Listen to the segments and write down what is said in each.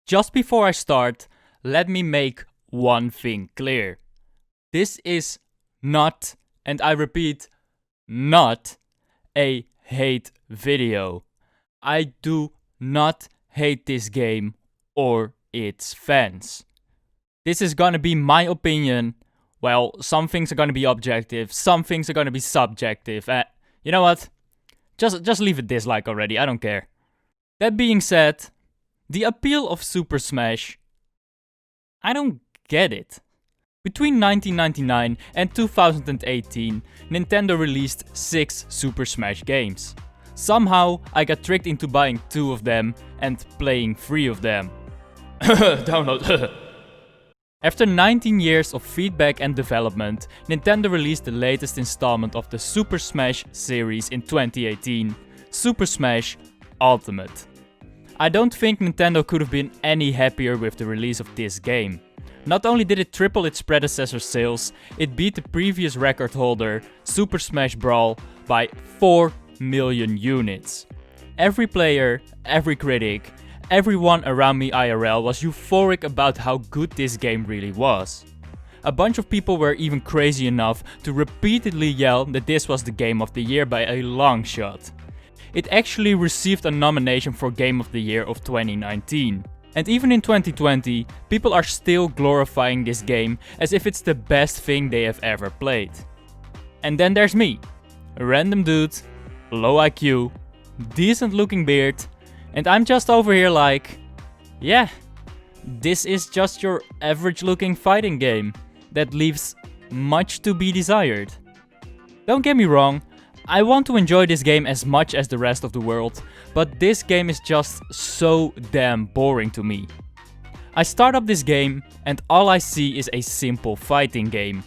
Just before I start, let me make one thing clear. This is not, and I repeat, not a hate video. I do not hate this game or its fans. This is gonna be my opinion. Well, some things are gonna be objective, some things are gonna be subjective. You know what? Just leave a dislike already, I don't care. That being said, the appeal of Super Smash, I don't get it. Between 1999 and 2018, Nintendo released 6 Super Smash games. Somehow, I got tricked into buying 2 of them and playing 3 of them. Download. After 19 years of feedback and development, Nintendo released the latest installment of the Super Smash series in 2018, Super Smash Ultimate. I don't think Nintendo could have been any happier with the release of this game. Not only did it triple its predecessor's sales, it beat the previous record holder, Super Smash Brawl, by 4 million units. Every player, every critic, everyone around me IRL was euphoric about how good this game really was. A bunch of people were even crazy enough to repeatedly yell that this was the game of the year by a long shot. It actually received a nomination for Game of the Year of 2019. And even in 2020, people are still glorifying this game as if it's the best thing they have ever played. And then there's me, a random dude, low IQ, decent looking beard, and I'm just over here like, yeah, this is just your average looking fighting game that leaves much to be desired. Don't get me wrong, I want to enjoy this game as much as the rest of the world, but this game is just so damn boring to me. I start up this game and all I see is a simple fighting game.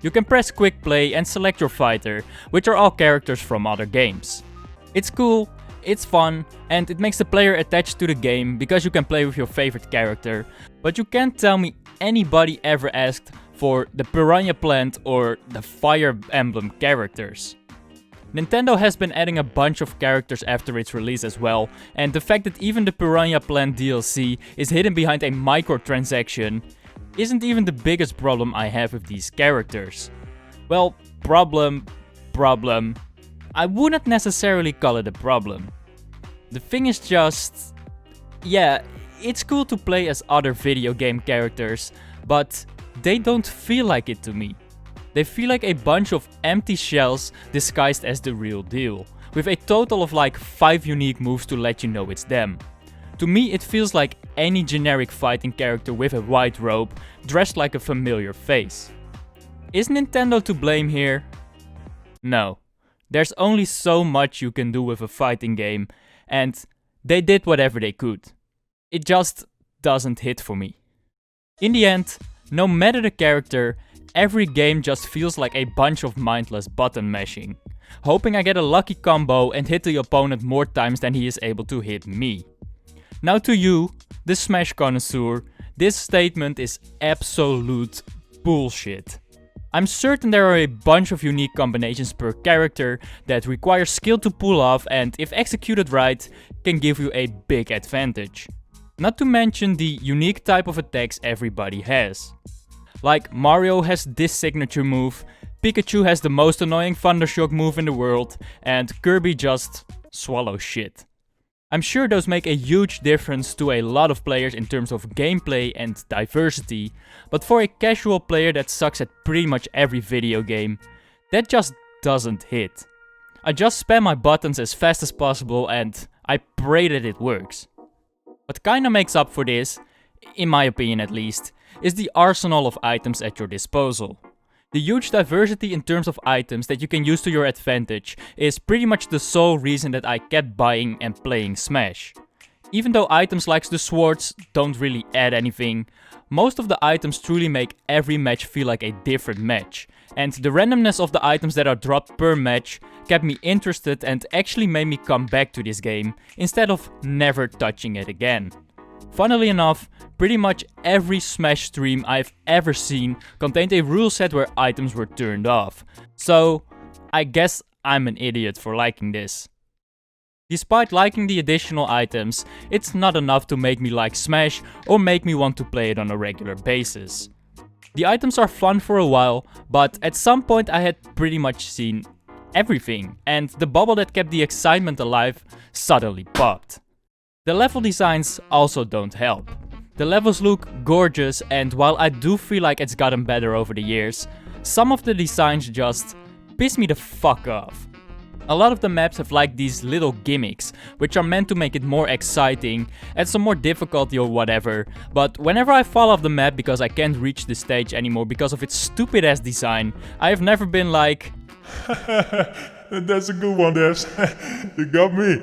You can press quick play and select your fighter, which are all characters from other games. It's cool, it's fun, and it makes the player attached to the game because you can play with your favorite character, but you can't tell me anybody ever asked for the Piranha Plant or the Fire Emblem characters. Nintendo has been adding a bunch of characters after its release as well, and the fact that even the Piranha Plant DLC is hidden behind a microtransaction isn't even the biggest problem I have with these characters. Well, problem. I wouldn't necessarily call it a problem. The thing is just, yeah, it's cool to play as other video game characters, but they don't feel like it to me. They feel like a bunch of empty shells disguised as the real deal, with a total of like 5 unique moves to let you know it's them. To me it feels like any generic fighting character with a white robe, dressed like a familiar face. Is Nintendo to blame here? No. There's only so much you can do with a fighting game, and they did whatever they could. It just doesn't hit for me. In the end, no matter the character, every game just feels like a bunch of mindless button mashing, hoping I get a lucky combo and hit the opponent more times than he is able to hit me. Now to you, the Smash connoisseur, this statement is absolute bullshit. I'm certain there are a bunch of unique combinations per character that require skill to pull off and, if executed right, can give you a big advantage. Not to mention the unique type of attacks everybody has. Like Mario has this signature move, Pikachu has the most annoying Thundershock move in the world, and Kirby just swallows shit. I'm sure those make a huge difference to a lot of players in terms of gameplay and diversity, but for a casual player that sucks at pretty much every video game, that just doesn't hit. I just spam my buttons as fast as possible and I pray that it works. What kinda makes up for this, in my opinion at least, is the arsenal of items at your disposal. The huge diversity in terms of items that you can use to your advantage is pretty much the sole reason that I kept buying and playing Smash. Even though items like the swords don't really add anything, most of the items truly make every match feel like a different match, and the randomness of the items that are dropped per match kept me interested and actually made me come back to this game instead of never touching it again. Funnily enough, pretty much every Smash stream I've ever seen contained a rule set where items were turned off. So, I guess I'm an idiot for liking this. Despite liking the additional items, it's not enough to make me like Smash or make me want to play it on a regular basis. The items are fun for a while, but at some point I had pretty much seen everything, and the bubble that kept the excitement alive suddenly popped. The level designs also don't help. The levels look gorgeous, and while I do feel like it's gotten better over the years, some of the designs just piss me the fuck off. A lot of the maps have like these little gimmicks, which are meant to make it more exciting, add some more difficulty or whatever, but whenever I fall off the map because I can't reach the stage anymore because of its stupid ass design, I have never been like, That's a good one, Devs. You got me.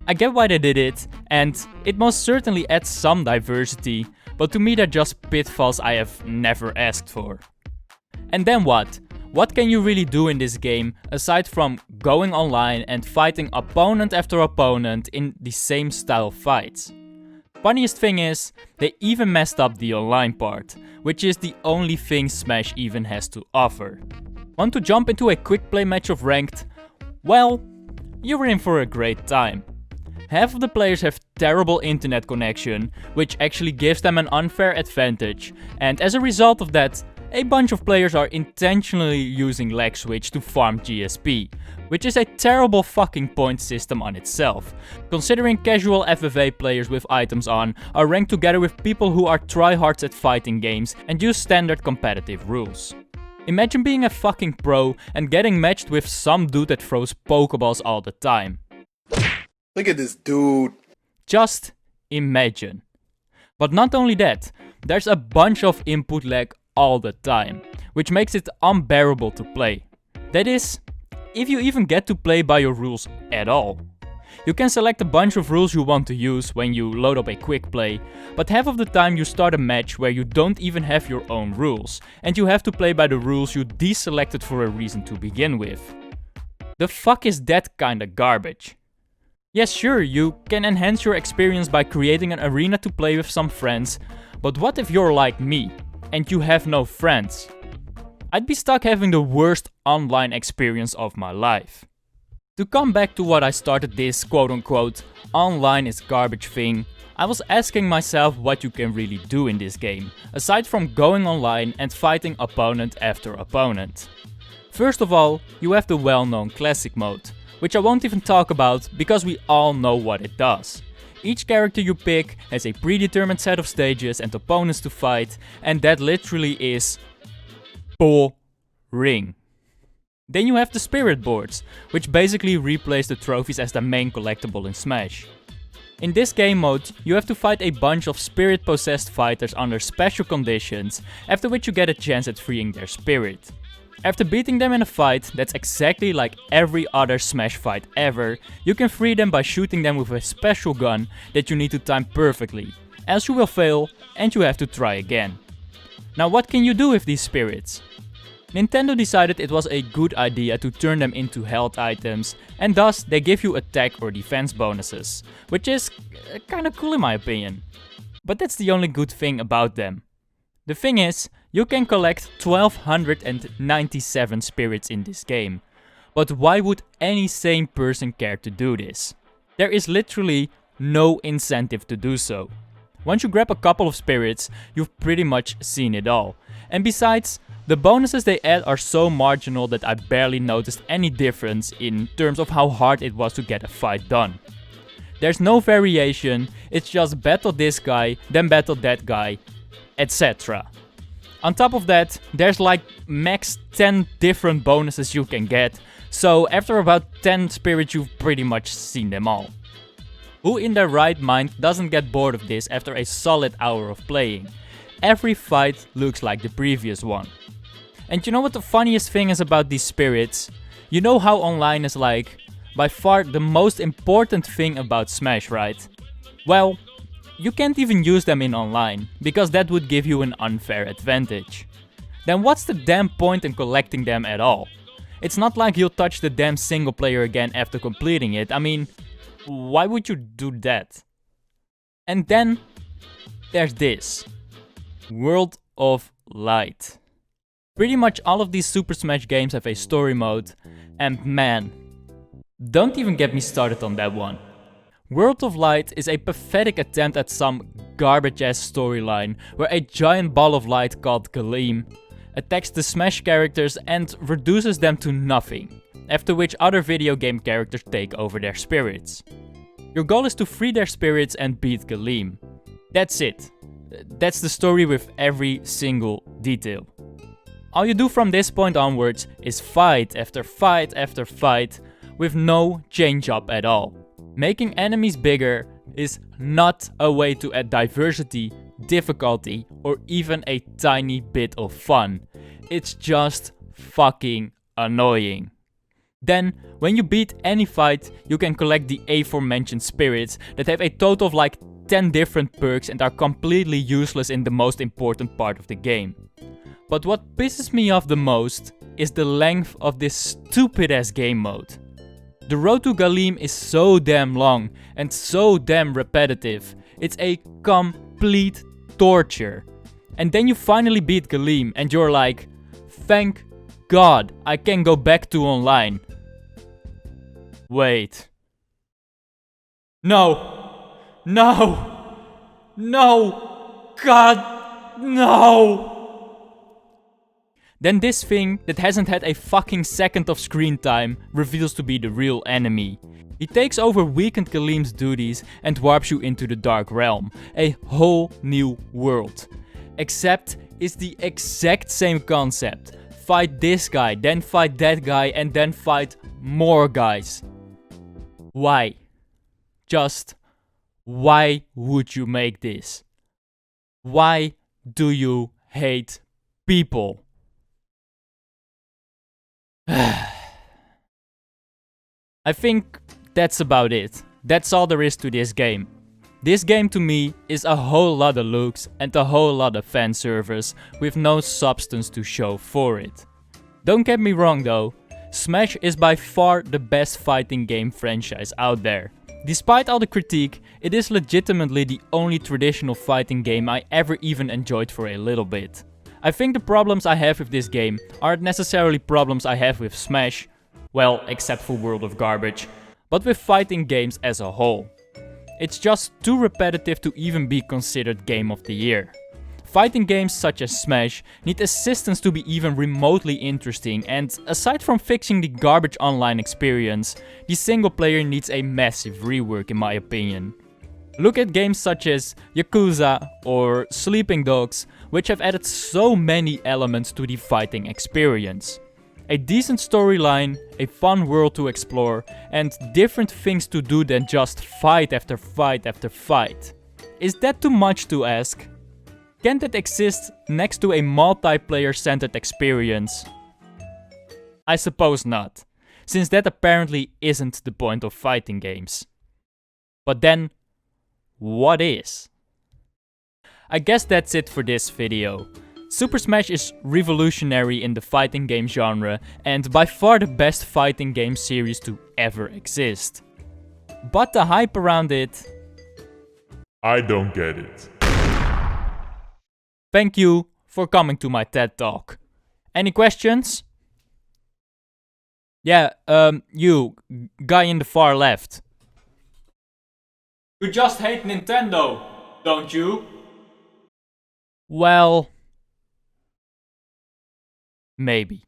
I get why they did it, and it most certainly adds some diversity, but to me they're just pitfalls I have never asked for. And then what? What can you really do in this game aside from going online and fighting opponent after opponent in the same style fights? Funniest thing is, they even messed up the online part, which is the only thing Smash even has to offer. Want to jump into a quick play match of Ranked? Well, you're in for a great time. Half of the players have terrible internet connection, which actually gives them an unfair advantage, and as a result of that, a bunch of players are intentionally using lag switch to farm GSP, which is a terrible fucking point system on itself, considering casual FFA players with items on are ranked together with people who are tryhards at fighting games and use standard competitive rules. Imagine being a fucking pro and getting matched with some dude that throws Pokeballs all the time. Look at this dude. Just imagine. But not only that, there's a bunch of input lag all the time, which makes it unbearable to play. That is, if you even get to play by your rules at all. You can select a bunch of rules you want to use when you load up a quick play, but half of the time you start a match where you don't even have your own rules, and you have to play by the rules you deselected for a reason to begin with. The fuck is that kinda garbage? Yes, sure, you can enhance your experience by creating an arena to play with some friends, but what if you're like me, and you have no friends? I'd be stuck having the worst online experience of my life. To come back to what I started this quote-unquote online is garbage thing, I was asking myself what you can really do in this game, aside from going online and fighting opponent after opponent. First of all, you have the well-known classic mode, which I won't even talk about because we all know what it does. Each character you pick has a predetermined set of stages and opponents to fight, and that literally is boring. Then you have the spirit boards, which basically replace the trophies as the main collectible in Smash. In this game mode, you have to fight a bunch of spirit-possessed fighters under special conditions, after which you get a chance at freeing their spirit. After beating them in a fight that's exactly like every other Smash fight ever, you can free them by shooting them with a special gun that you need to time perfectly, else you will fail and you have to try again. Now what can you do with these spirits? Nintendo decided it was a good idea to turn them into health items, and thus they give you attack or defense bonuses, which is kinda cool in my opinion. But that's the only good thing about them. The thing is, you can collect 1297 spirits in this game, but why would any sane person care to do this? There is literally no incentive to do so. Once you grab a couple of spirits, you've pretty much seen it all. And besides, the bonuses they add are so marginal that I barely noticed any difference in terms of how hard it was to get a fight done. There's no variation, it's just battle this guy, then battle that guy, etc. On top of that, there's like max 10 different bonuses you can get, so after about 10 spirits you've pretty much seen them all. Who in their right mind doesn't get bored of this after a solid hour of playing? Every fight looks like the previous one. And you know what the funniest thing is about these spirits? You know how online is like by far the most important thing about Smash, right? Well, you can't even use them in online, because that would give you an unfair advantage. Then what's the damn point in collecting them at all? It's not like you'll touch the damn single player again after completing it. I mean, why would you do that? And then there's this. World of Light. Pretty much all of these Super Smash games have a story mode, and man, Don't even get me started on that one. World of Light is a pathetic attempt at some garbage-ass storyline where a giant ball of light called Galeem attacks the Smash characters and reduces them to nothing, after which other video game characters take over their spirits. Your goal is to free their spirits and beat Galeem. That's it. That's the story with every single detail. All you do from this point onwards is fight after fight after fight with no change up at all. Making enemies bigger is not a way to add diversity, difficulty, or even a tiny bit of fun. It's just fucking annoying. Then, when you beat any fight, you can collect the aforementioned spirits that have a total of like 10 different perks and are completely useless in the most important part of the game. But what pisses me off the most is the length of this stupid ass game mode. The road to Galeem is so damn long and so damn repetitive. It's a complete torture. And then you finally beat Galeem and you're like, thank God I can go back to online. Wait. No. No. No. God. No. Then this thing that hasn't had a fucking second of screen time reveals to be the real enemy. He takes over weakened Galeem's duties and warps you into the Dark Realm, a whole new world. Except it's the exact same concept. Fight this guy, then fight that guy, and then fight more guys. Why? Just why would you make this? Why do you hate people? I think that's about it. That's all there is to this game. This game to me is a whole lot of looks and a whole lot of fan service with no substance to show for it. Don't get me wrong though, Smash is by far the best fighting game franchise out there. Despite all the critique, it is legitimately the only traditional fighting game I ever even enjoyed for a little bit. I think the problems I have with this game aren't necessarily problems I have with Smash, well, except for World of Garbage, but with fighting games as a whole. It's just too repetitive to even be considered Game of the Year. Fighting games such as Smash need assistance to be even remotely interesting, and aside from fixing the garbage online experience, the single player needs a massive rework in my opinion. Look at games such as Yakuza or Sleeping Dogs, which have added so many elements to the fighting experience. A decent storyline, a fun world to explore, and different things to do than just fight after fight after fight. Is that too much to ask? Can that exist next to a multiplayer centered experience? I suppose not, since that apparently isn't the point of fighting games. But then, what is? I guess that's it for this video. Super Smash is revolutionary in the fighting game genre and by far the best fighting game series to ever exist. But the hype around it... I don't get it. Thank you for coming to my TED Talk. Any questions? Yeah, you, guy in the far left. You just hate Nintendo, don't you? Well... maybe.